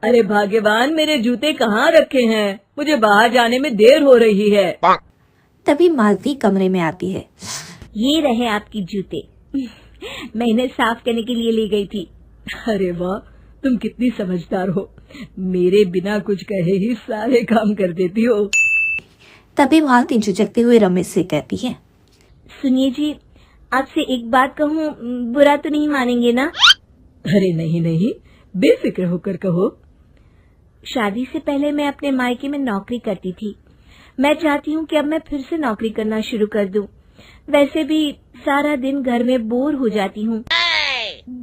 अरे भाग्यवान, मेरे जूते कहाँ रखे हैं? मुझे बाहर जाने में देर हो रही है। तभी मालती कमरे में आती है। ये रहे आपकी जूते। मैं इन्हें साफ करने के लिए ले गई थी। अरे वाह, तुम कितनी समझदार हो। मेरे बिना कुछ कहे ही सारे काम कर देती हो। तभी मालती झुझकते हुए रमेश से कहती है, सुनिए जी, आपसे एक बात कहूँ, बुरा तो नहीं मानेंगे ना? अरे नहीं नहीं, बेफिक्र होकर कहो। शादी से पहले मैं अपने मायके में नौकरी करती थी। मैं चाहती हूँ कि अब मैं फिर से नौकरी करना शुरू कर दूं। वैसे भी सारा दिन घर में बोर हो जाती हूँ।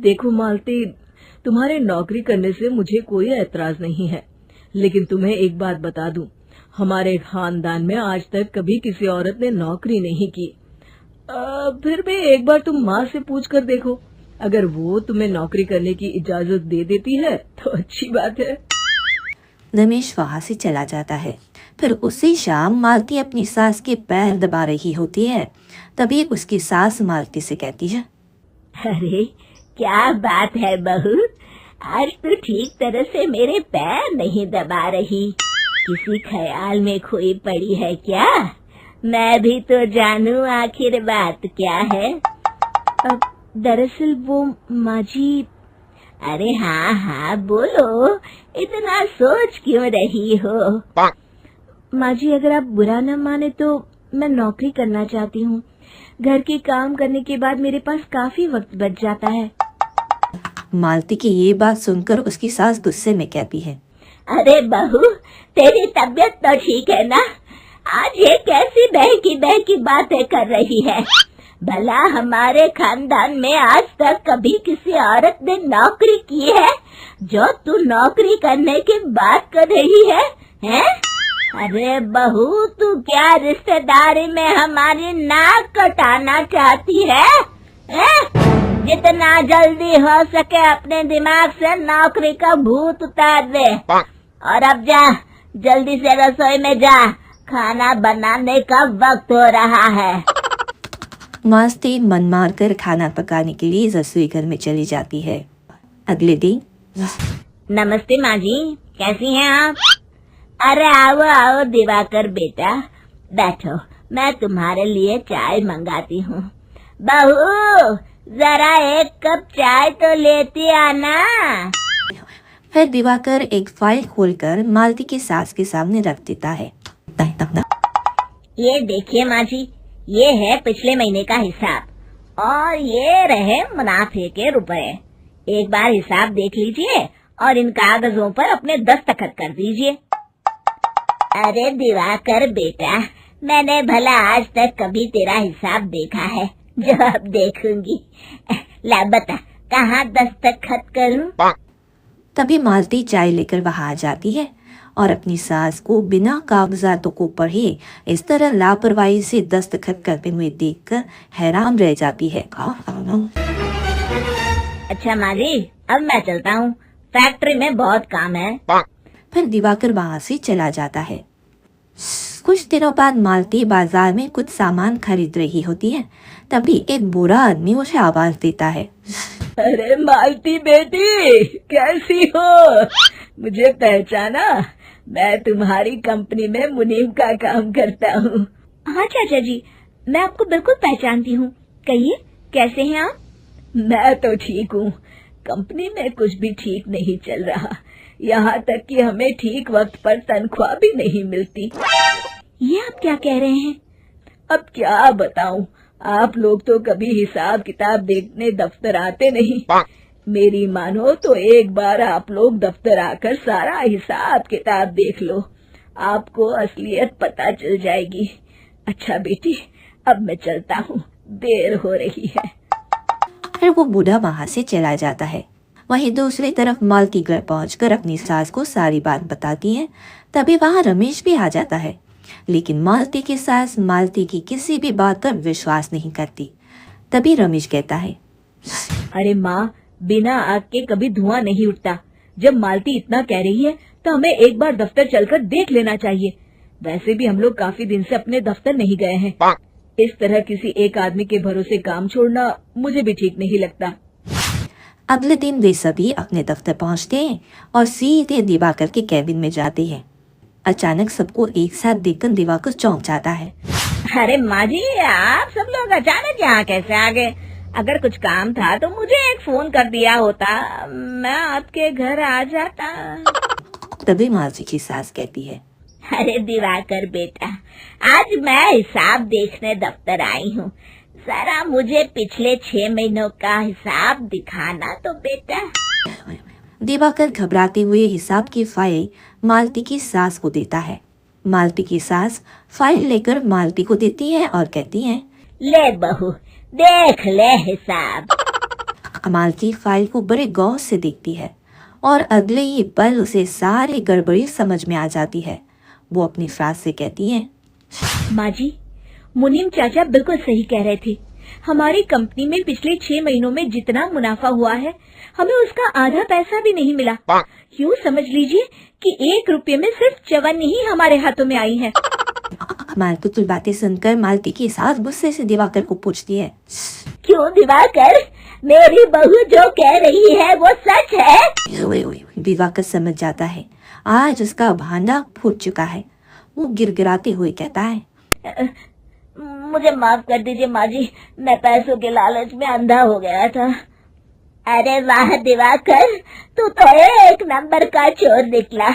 देखो मालती, तुम्हारे नौकरी करने से मुझे कोई ऐतराज नहीं है, लेकिन तुम्हें एक बात बता दूं, हमारे खानदान में आज तक कभी किसी औरत ने नौकरी नहीं की। फिर भी एक बार तुम माँ से पूछ कर देखो, अगर वो तुम्हें नौकरी करने की इजाजत दे देती है तो अच्छी बात है। रमेश वहाँ से चला जाता है। फिर उसी शाम मालती अपनी सास के पैर दबा रही होती है। तभी उसकी सास मालती से कहती है, अरे क्या बात है बहू, आज तो ठीक तरह से मेरे पैर नहीं दबा रही। किसी ख्याल में खोई पड़ी है क्या? मैं भी तो जानूं आखिर बात क्या है। दरअसल वो माँ जी। अरे हाँ हाँ बोलो, इतना सोच क्यों रही हो? माँ जी, अगर आप बुरा न माने तो मैं नौकरी करना चाहती हूँ। घर के काम करने के बाद मेरे पास काफी वक्त बच जाता है। मालती की ये बात सुनकर उसकी सास गुस्से में कहती है, अरे बहू, तेरी तबीयत तो ठीक है ना? आज ये कैसी बहकी बातें कर रही है? भला हमारे खानदान में आज तक कभी किसी औरत ने नौकरी की है जो तू नौकरी करने की बात कर रही है? हैं? अरे बहू, तू क्या रिश्तेदारी में हमारी नाक कटाना चाहती है? जितना जल्दी हो सके अपने दिमाग से नौकरी का भूत उतार दे। और अब जा, जल्दी से रसोई में जा, खाना बनाने का वक्त हो रहा है। मालती मन मार कर खाना पकाने के लिए रसोई घर में चली जाती है। अगले दिन। नमस्ते माँ जी, कैसी हैं आप? अरे आओ आओ दिवाकर बेटा, बैठो, मैं तुम्हारे लिए चाय मंगाती हूँ। बहू, जरा एक कप चाय तो लेती आना। फिर दिवाकर एक फाइल खोलकर मालती की सास के सामने रख देता है। ये देखिए माँ जी, ये है पिछले महीने का हिसाब और ये रहे मुनाफे के रुपए। एक बार हिसाब देख लीजिए और इन कागजों पर अपने दस्तखत कर दीजिए। अरे दिवाकर बेटा, मैंने भला आज तक कभी तेरा हिसाब देखा है जो अब देखूंगी? ला बता, कहाँ दस्तखत करूं? तभी मालती चाय लेकर वहां आ जाती है और अपनी सास को बिना कागजातों को पढ़े इस तरह लापरवाही से दस्तखत करते हुए देखकर हैरान रह जाती है। अच्छा माँ जी, अब मैं चलता हूँ, फैक्ट्री में बहुत काम है। फिर दिवाकर वहाँ से चला जाता है। कुछ दिनों बाद मालती बाजार में कुछ सामान खरीद रही होती है। तभी एक बुरा आदमी उसे आवाज देता है, अरे मालती बेटी, कैसी हो? मुझे पहचाना? मैं तुम्हारी कंपनी में मुनीम का काम करता हूँ। हाँ चाचा जी, मैं आपको बिल्कुल पहचानती हूँ। कहिए, कैसे हैं आप? मैं तो ठीक हूँ। कंपनी में कुछ भी ठीक नहीं चल रहा, यहाँ तक कि हमें ठीक वक्त पर तनख्वाह भी नहीं मिलती। ये आप क्या कह रहे हैं? अब क्या बताऊँ, आप लोग तो कभी हिसाब किताब देखने दफ्तर आते नहीं। मेरी मानो तो एक बार आप लोग दफ्तर आकर सारा हिसाब किताब देख लो, आपको असलियत पता चल जाएगी। अच्छा बेटी, अब मैं चलता हूँ, देर हो रही है। फिर वो बूढ़ा वहाँ से चला जाता है। वहीं दूसरी तरफ मालती घर पहुंचकर अपनी सास को सारी बात बताती है। तभी वहाँ रमेश भी आ जाता है, लेकिन मालती की सास मालती की किसी भी बात पर विश्वास नहीं करती। तभी रमेश कहता है, अरे माँ, बिना आग के कभी धुआं नहीं उठता। जब मालती इतना कह रही है तो हमें एक बार दफ्तर चलकर देख लेना चाहिए। वैसे भी हम लोग काफी दिन से अपने दफ्तर नहीं गए हैं। इस तरह किसी एक आदमी के भरोसे काम छोड़ना मुझे भी ठीक नहीं लगता। अगले दिन वे सभी अपने दफ्तर पहुंचते हैं और सीधे दिवाकर के कैबिन में जाते हैं। अचानक सबको एक साथ देखकर दिवाकर चौंक जाता है। अरे माँ जी, आप सब लोग अचानक यहाँ कैसे आ गए? अगर कुछ काम था तो मुझे एक फोन कर दिया होता, मैं आपके घर आ जाता। तभी मालती की सास कहती है, अरे दिवाकर बेटा, आज मैं हिसाब देखने दफ्तर आई हूँ। जरा मुझे पिछले 6 महीनों का हिसाब दिखाना तो बेटा। दिवाकर घबराते हुए हिसाब की फाइल मालती की सास को देता है। मालती की सास फाइल लेकर मालती को देती है और कहती है, ले बहू, देख ले हिसाब। मालती फाइल को बड़े गौर से देखती है और अगले ही पल उसे सारी गड़बड़ी समझ में आ जाती है। वो अपनी सास से कहती है, माँ जी, मुनीम चाचा बिल्कुल सही कह रहे थे। हमारी कंपनी में पिछले 6 महीनों में जितना मुनाफा हुआ है, हमें उसका आधा पैसा भी नहीं मिला। यूँ समझ लीजिए कि 1 रुपये में सिर्फ चवन्नी ही हमारे हाथों में आई है। मालती की बातें सुनकर मालती की सास गुस्से से दिवाकर को पूछती है, क्यों दिवाकर, मेरी बहू जो कह रही है वो सच है? दिवाकर समझ जाता है आज उसका भांडा फूट चुका है। वो गिड़गिड़ाते हुए कहता है, मुझे माफ कर दीजिए माँ जी, मैं पैसों के लालच में अंधा हो गया था। अरे वाह दिवाकर, तू तो एक नंबर का चोर निकला।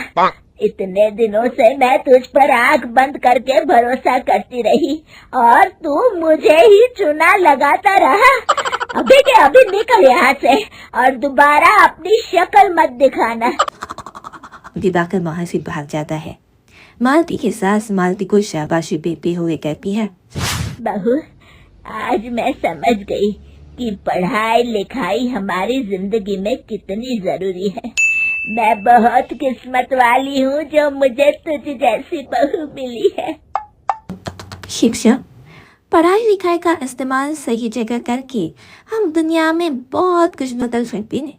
इतने दिनों से मैं तुझ पर आंख बंद करके भरोसा करती रही और तू मुझे ही चुना लगाता रहा। अभी के अभी निकल यहाँ से और दोबारा अपनी शक्ल मत दिखाना। दिवाकर वहां से भाग जाता है। मालती की सास मालती को शाबाशी देते हुए कहती है, बहू, आज मैं समझ गई कि पढ़ाई लिखाई हमारी जिंदगी में कितनी जरूरी है। मैं बहुत किस्मत वाली हूँ जो मुझे तुझ जैसी बहू मिली है। शिक्षा, पढ़ाई लिखाई का इस्तेमाल सही जगह करके हम दुनिया में बहुत कुछ बदल सकते हैं।